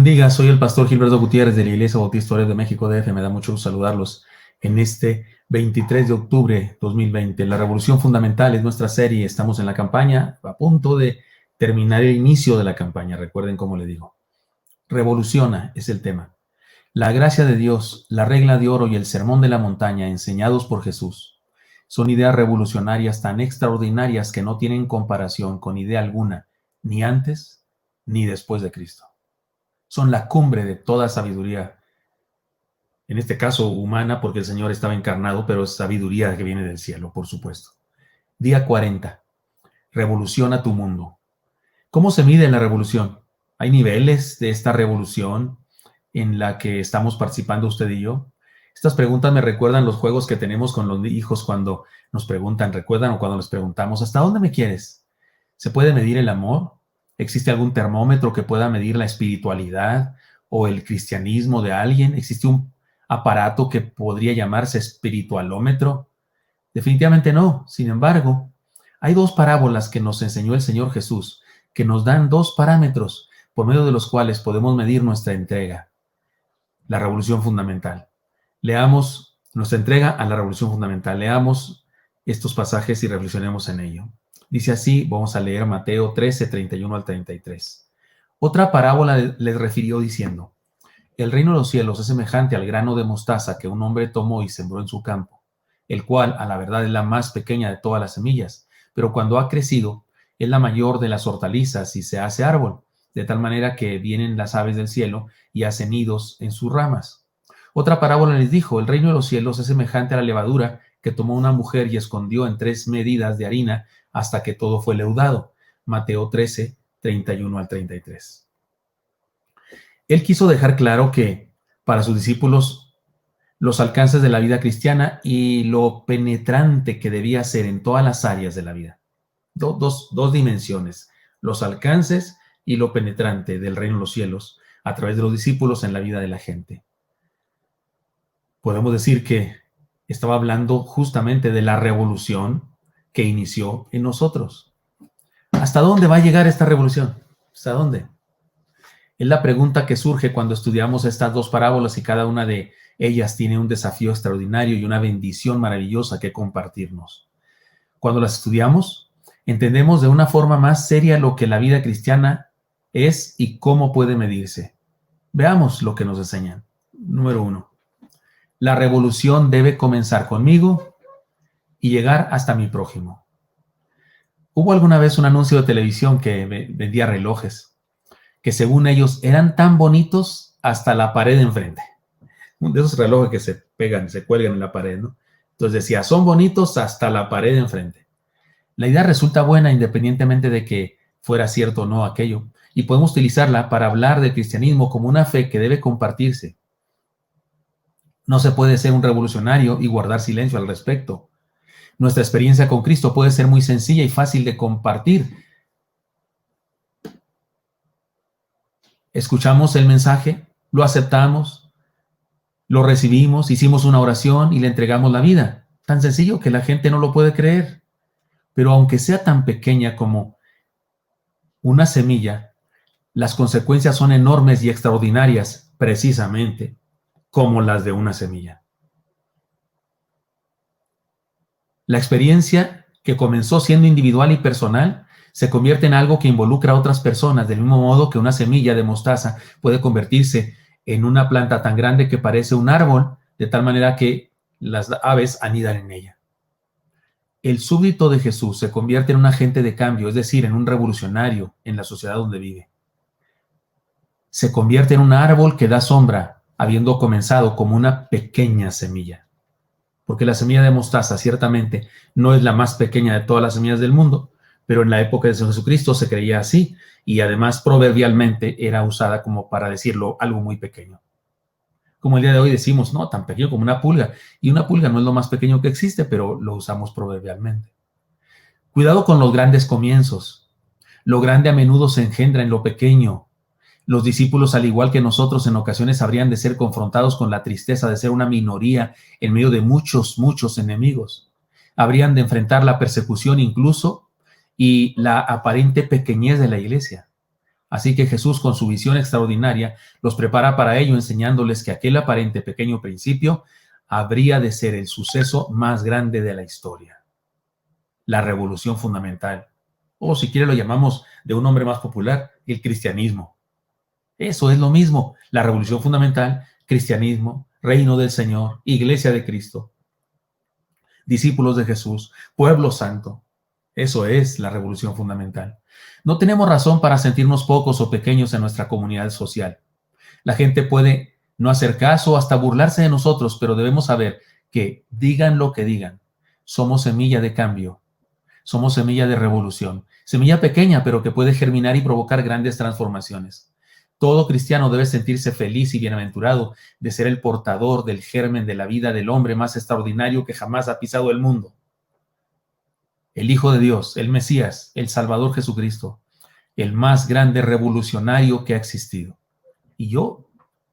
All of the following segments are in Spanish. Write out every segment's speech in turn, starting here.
bendiga, soy el pastor Gilberto Gutiérrez de la Iglesia Bautista Ores de México DF. Me da mucho gusto saludarlos en este 23 de octubre 2020. La Revolución Fundamental es nuestra serie. Estamos en la campaña, a punto de terminar el inicio de la campaña. Recuerden cómo le digo. Revoluciona es el tema. La gracia de Dios, la regla de oro y el sermón de la montaña enseñados por Jesús son ideas revolucionarias tan extraordinarias que no tienen comparación con idea alguna, ni antes ni después de Cristo. Son la cumbre de toda sabiduría, en este caso humana, porque el Señor estaba encarnado, pero es sabiduría que viene del cielo, por supuesto. Día 40. Revoluciona tu mundo. ¿Cómo se mide la revolución? ¿Hay niveles de esta revolución en la que estamos participando usted y yo? Estas preguntas me recuerdan los juegos que tenemos con los hijos cuando nos preguntan, ¿recuerdan? O cuando les preguntamos, ¿hasta dónde me quieres? ¿Se puede medir el amor? ¿Existe algún termómetro que pueda medir la espiritualidad o el cristianismo de alguien? ¿Existe un aparato que podría llamarse espiritualómetro? Definitivamente no. Sin embargo, hay dos parábolas que nos enseñó el Señor Jesús, que nos dan dos parámetros por medio de los cuales podemos medir nuestra entrega. La revolución fundamental. Leamos nuestra entrega a la revolución fundamental. Leamos estos pasajes y reflexionemos en ello. Dice así, vamos a leer Mateo 13, 31 al 33. Otra parábola les refirió diciendo, el reino de los cielos es semejante al grano de mostaza que un hombre tomó y sembró en su campo, el cual a la verdad es la más pequeña de todas las semillas, pero cuando ha crecido es la mayor de las hortalizas y se hace árbol, de tal manera que vienen las aves del cielo y hacen nidos en sus ramas. Otra parábola les dijo, el reino de los cielos es semejante a la levadura que tomó una mujer y escondió en 3 medidas de harina hasta que todo fue leudado. Mateo 13, 31 al 33. Él quiso dejar claro que para sus discípulos los alcances de la vida cristiana y lo penetrante que debía ser en todas las áreas de la vida. Dos dimensiones, los alcances y lo penetrante del reino de los cielos a través de los discípulos en la vida de la gente. Podemos decir que estaba hablando justamente de la revolución que inició en nosotros. ¿Hasta dónde va a llegar esta revolución? ¿Hasta dónde? Es la pregunta que surge cuando estudiamos estas dos parábolas y cada una de ellas tiene un desafío extraordinario y una bendición maravillosa que compartirnos. Cuando las estudiamos, entendemos de una forma más seria lo que la vida cristiana es y cómo puede medirse. Veamos lo que nos enseñan. Número 1. La revolución debe comenzar conmigo y llegar hasta mi prójimo. Hubo alguna vez un anuncio de televisión que vendía relojes, que según ellos eran tan bonitos hasta la pared de enfrente. De esos relojes que se pegan, se cuelgan en la pared, ¿no? Entonces decía, son bonitos hasta la pared de enfrente. La idea resulta buena independientemente de que fuera cierto o no aquello, y podemos utilizarla para hablar del cristianismo como una fe que debe compartirse. No se puede ser un revolucionario y guardar silencio al respecto. Nuestra experiencia con Cristo puede ser muy sencilla y fácil de compartir. Escuchamos el mensaje, lo aceptamos, lo recibimos, hicimos una oración y le entregamos la vida. Tan sencillo que la gente no lo puede creer. Pero aunque sea tan pequeña como una semilla, las consecuencias son enormes y extraordinarias, precisamente como las de una semilla. La experiencia que comenzó siendo individual y personal se convierte en algo que involucra a otras personas, del mismo modo que una semilla de mostaza puede convertirse en una planta tan grande que parece un árbol, de tal manera que las aves anidan en ella. El súbdito de Jesús se convierte en un agente de cambio, es decir, en un revolucionario en la sociedad donde vive. Se convierte en un árbol que da sombra, habiendo comenzado como una pequeña semilla. Porque la semilla de mostaza ciertamente no es la más pequeña de todas las semillas del mundo, pero en la época de Jesucristo se creía así, y además proverbialmente era usada como para decirlo algo muy pequeño. Como el día de hoy decimos, no, tan pequeño como una pulga, y una pulga no es lo más pequeño que existe, pero lo usamos proverbialmente. Cuidado con los grandes comienzos. Lo grande a menudo se engendra en lo pequeño. Los discípulos, al igual que nosotros, en ocasiones habrían de ser confrontados con la tristeza de ser una minoría en medio de muchos enemigos. Habrían de enfrentar la persecución incluso y la aparente pequeñez de la iglesia. Así que Jesús, con su visión extraordinaria, los prepara para ello, enseñándoles que aquel aparente pequeño principio habría de ser el suceso más grande de la historia, la revolución fundamental, o si quiere lo llamamos de un nombre más popular, el cristianismo. Eso es lo mismo, la revolución fundamental, cristianismo, reino del Señor, iglesia de Cristo, discípulos de Jesús, pueblo santo. Eso es la revolución fundamental. No tenemos razón para sentirnos pocos o pequeños en nuestra comunidad social. La gente puede no hacer caso o hasta burlarse de nosotros, pero debemos saber que, digan lo que digan, somos semilla de cambio, somos semilla de revolución, semilla pequeña, pero que puede germinar y provocar grandes transformaciones. Todo cristiano debe sentirse feliz y bienaventurado de ser el portador del germen de la vida del hombre más extraordinario que jamás ha pisado el mundo. El Hijo de Dios, el Mesías, el Salvador Jesucristo, el más grande revolucionario que ha existido. Y yo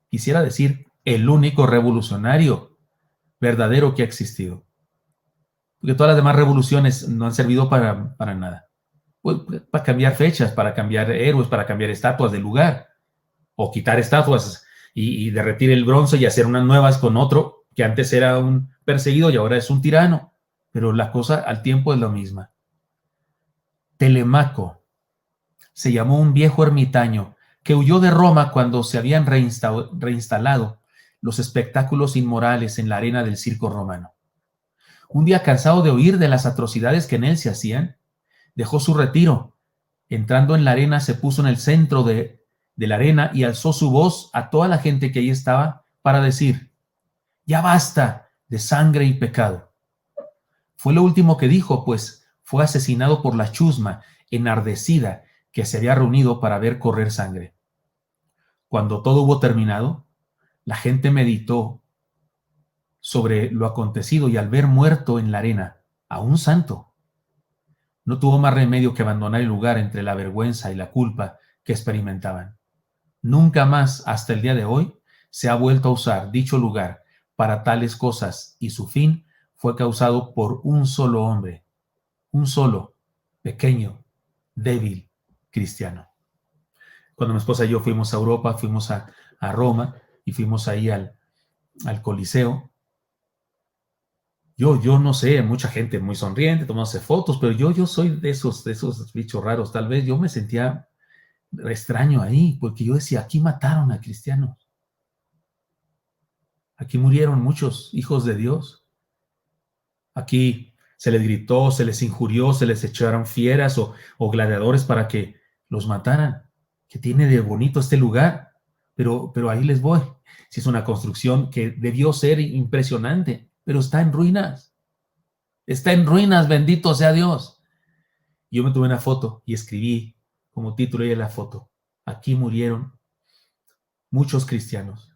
quisiera decir, el único revolucionario verdadero que ha existido. Porque todas las demás revoluciones no han servido para nada. Pues, para cambiar fechas, para cambiar héroes, para cambiar estatuas del lugar. O quitar estatuas y derretir el bronce y hacer unas nuevas con otro que antes era un perseguido y ahora es un tirano. Pero la cosa al tiempo es la misma. Telemaco se llamó un viejo ermitaño que huyó de Roma cuando se habían reinstalado los espectáculos inmorales en la arena del circo romano. Un día, cansado de oír de las atrocidades que en él se hacían, dejó su retiro. Entrando en la arena, se puso en el centro de la arena y alzó su voz a toda la gente que ahí estaba para decir: ya basta de sangre y pecado. Fue lo último que dijo, pues fue asesinado por la chusma enardecida que se había reunido para ver correr sangre. Cuando todo hubo terminado, la gente meditó sobre lo acontecido y al ver muerto en la arena a un santo, no tuvo más remedio que abandonar el lugar entre la vergüenza y la culpa que experimentaban. Nunca más, hasta el día de hoy, se ha vuelto a usar dicho lugar para tales cosas y su fin fue causado por un solo hombre, un solo, pequeño, débil cristiano. Cuando mi esposa y yo fuimos a Europa, fuimos a Roma y fuimos ahí al Coliseo, yo no sé, mucha gente muy sonriente, tomándose fotos, pero yo soy de esos bichos raros. Tal vez yo me sentía extraño ahí, porque yo decía, aquí mataron a cristianos. Aquí murieron muchos hijos de Dios. Aquí se les gritó, se les injurió, se les echaron fieras o gladiadores para que los mataran. ¿Qué tiene de bonito este lugar? Pero ahí les voy. Si es una construcción que debió ser impresionante, pero está en ruinas. Está en ruinas, bendito sea Dios. Yo me tomé una foto y escribí como título de la foto: aquí murieron muchos cristianos,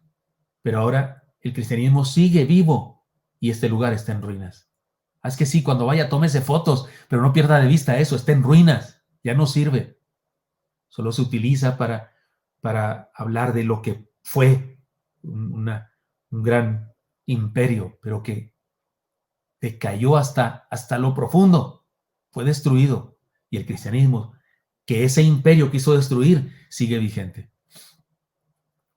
pero ahora el cristianismo sigue vivo y este lugar está en ruinas. Es que sí, cuando vaya, tómese fotos, pero no pierda de vista eso, está en ruinas, ya no sirve. Solo se utiliza para hablar de lo que fue un gran imperio, pero que decayó hasta lo profundo, fue destruido. Y el cristianismo, que ese imperio quiso destruir, sigue vigente.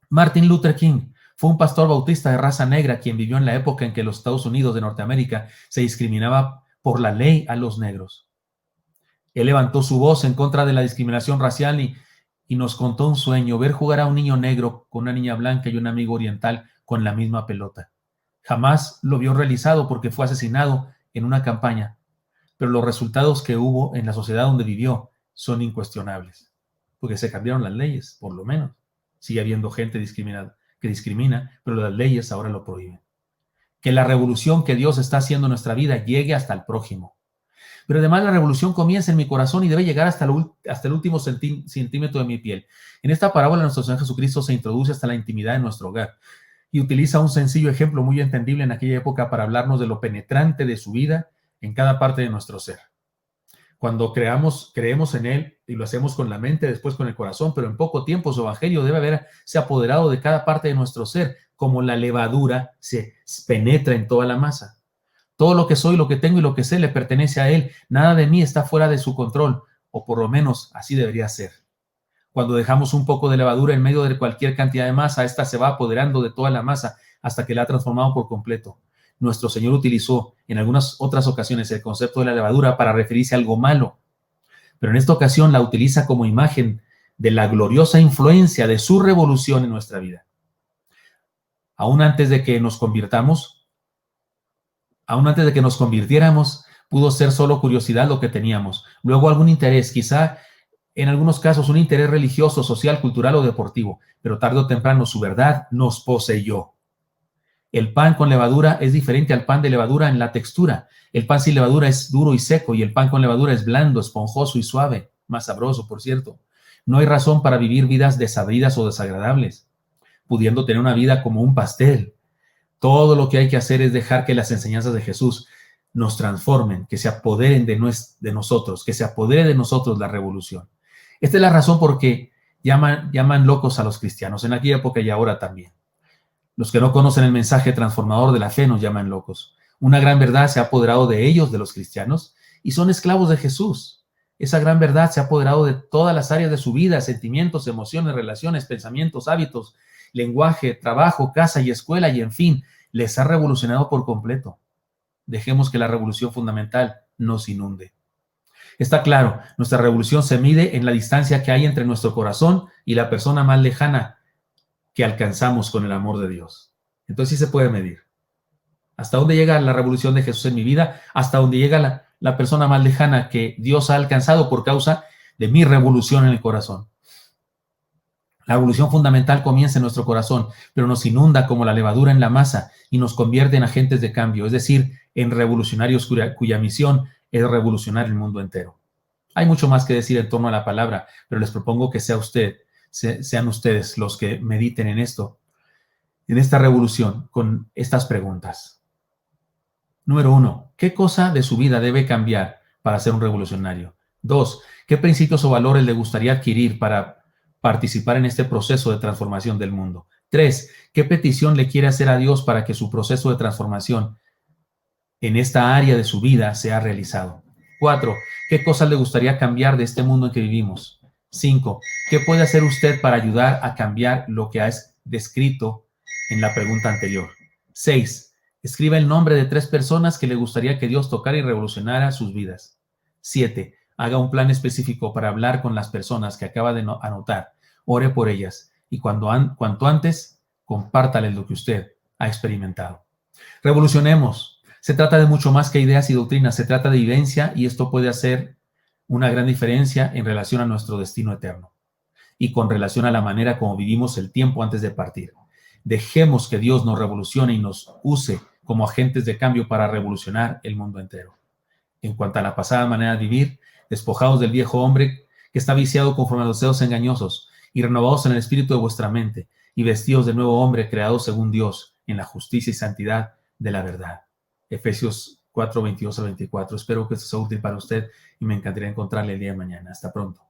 Martin Luther King fue un pastor bautista de raza negra quien vivió en la época en que los Estados Unidos de Norteamérica se discriminaba por la ley a los negros. Él levantó su voz en contra de la discriminación racial y nos contó un sueño: ver jugar a un niño negro con una niña blanca y un amigo oriental con la misma pelota. Jamás lo vio realizado porque fue asesinado en una campaña, pero los resultados que hubo en la sociedad donde vivió son incuestionables, porque se cambiaron las leyes, por lo menos. Sigue habiendo gente que discrimina, pero las leyes ahora lo prohíben. Que la revolución que Dios está haciendo en nuestra vida llegue hasta el prójimo. Pero además la revolución comienza en mi corazón y debe llegar hasta el último centímetro de mi piel. En esta parábola nuestro Señor Jesucristo se introduce hasta la intimidad de nuestro hogar y utiliza un sencillo ejemplo muy entendible en aquella época para hablarnos de lo penetrante de su vida en cada parte de nuestro ser. Cuando creemos en Él y lo hacemos con la mente, después con el corazón, pero en poco tiempo su evangelio debe haberse apoderado de cada parte de nuestro ser, como la levadura se penetra en toda la masa. Todo lo que soy, lo que tengo y lo que sé le pertenece a Él. Nada de mí está fuera de su control, o por lo menos así debería ser. Cuando dejamos un poco de levadura en medio de cualquier cantidad de masa, esta se va apoderando de toda la masa hasta que la ha transformado por completo. Nuestro Señor utilizó en algunas otras ocasiones el concepto de la levadura para referirse a algo malo, pero en esta ocasión la utiliza como imagen de la gloriosa influencia de su revolución en nuestra vida. Aún antes de que nos convirtiéramos, pudo ser solo curiosidad lo que teníamos, luego algún interés, quizá en algunos casos un interés religioso, social, cultural o deportivo, pero tarde o temprano su verdad nos poseyó. El pan con levadura es diferente al pan de levadura en la textura. El pan sin levadura es duro y seco y el pan con levadura es blando, esponjoso y suave, más sabroso, por cierto. No hay razón para vivir vidas desabridas o desagradables, pudiendo tener una vida como un pastel. Todo lo que hay que hacer es dejar que las enseñanzas de Jesús nos transformen, que se apoderen de nosotros, que se apodere de nosotros la revolución. Esta es la razón por qué llaman locos a los cristianos, en aquella época y ahora también. Los que no conocen el mensaje transformador de la fe nos llaman locos. Una gran verdad se ha apoderado de ellos, de los cristianos, y son esclavos de Jesús. Esa gran verdad se ha apoderado de todas las áreas de su vida, sentimientos, emociones, relaciones, pensamientos, hábitos, lenguaje, trabajo, casa y escuela, y en fin, les ha revolucionado por completo. Dejemos que la revolución fundamental nos inunde. Está claro, nuestra revolución se mide en la distancia que hay entre nuestro corazón y la persona más lejana que alcanzamos con el amor de Dios. Entonces sí se puede medir. ¿Hasta dónde llega la revolución de Jesús en mi vida? Hasta dónde llega la persona más lejana que Dios ha alcanzado por causa de mi revolución en el corazón. La revolución fundamental comienza en nuestro corazón, pero nos inunda como la levadura en la masa y nos convierte en agentes de cambio, es decir, en revolucionarios cuya misión es revolucionar el mundo entero. Hay mucho más que decir en torno a la palabra, pero les propongo que sean ustedes los que mediten en esto, en esta revolución, con estas preguntas. Número 1, ¿qué cosa de su vida debe cambiar para ser un revolucionario? 2, ¿qué principios o valores le gustaría adquirir para participar en este proceso de transformación del mundo? 3, ¿qué petición le quiere hacer a Dios para que su proceso de transformación en esta área de su vida sea realizado? 4, ¿qué cosas le gustaría cambiar de este mundo en que vivimos? 5, ¿qué puede hacer usted para ayudar a cambiar lo que ha descrito en la pregunta anterior? 6, escriba el nombre de 3 personas que le gustaría que Dios tocara y revolucionara sus vidas. 7, haga un plan específico para hablar con las personas que acaba de anotar. Ore por ellas y cuanto antes, compártales lo que usted ha experimentado. Revolucionemos. Se trata de mucho más que ideas y doctrinas, se trata de vivencia y esto puede hacer una gran diferencia en relación a nuestro destino eterno y con relación a la manera como vivimos el tiempo antes de partir. Dejemos que Dios nos revolucione y nos use como agentes de cambio para revolucionar el mundo entero. En cuanto a la pasada manera de vivir, despojados del viejo hombre que está viciado conforme a los deseos engañosos y renovados en el espíritu de vuestra mente y vestidos de nuevo hombre creado según Dios en la justicia y santidad de la verdad. Efesios 4, 22 al 24. Espero que esto sea útil para usted y me encantaría encontrarle el día de mañana. Hasta pronto.